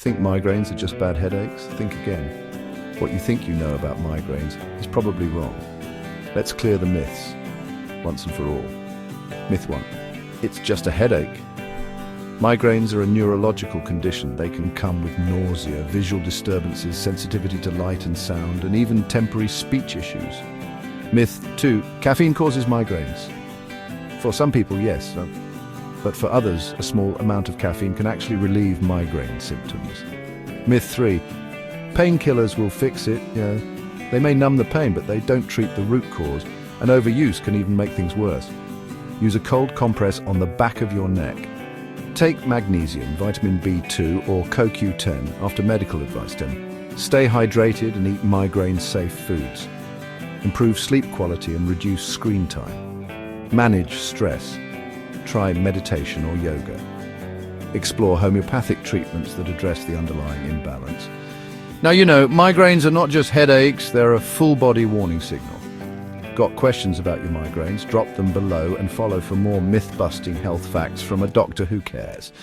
Think migraines are just bad headaches? Think again. What you think you know about migraines is probably wrong. Let's clear the myths, once and for all. Myth 1. It's just a headache. Migraines are a neurological condition. They can come with nausea, visual disturbances, sensitivity to light and sound, and even temporary speech issues. Myth 2. Caffeine causes migraines. For some people, yes, but for others, a small amount of caffeine can actually relieve migraine symptoms. Myth 3. Painkillers will fix it. They may numb the pain, but they don't treat the root cause, and overuse can even make things worse. Use a cold compress on the back of your neck. Take magnesium, vitamin B2 or CoQ10 after medical advice. Stay hydrated and eat migraine-safe foods. Improve sleep quality and reduce screen time. Manage stress. Try meditation or yoga. Explore homeopathic treatments that address the underlying imbalance. Now, migraines are not just headaches, they're a full-body warning signal. Got questions about your migraines? Drop them below and follow for more myth-busting health facts from a doctor who cares.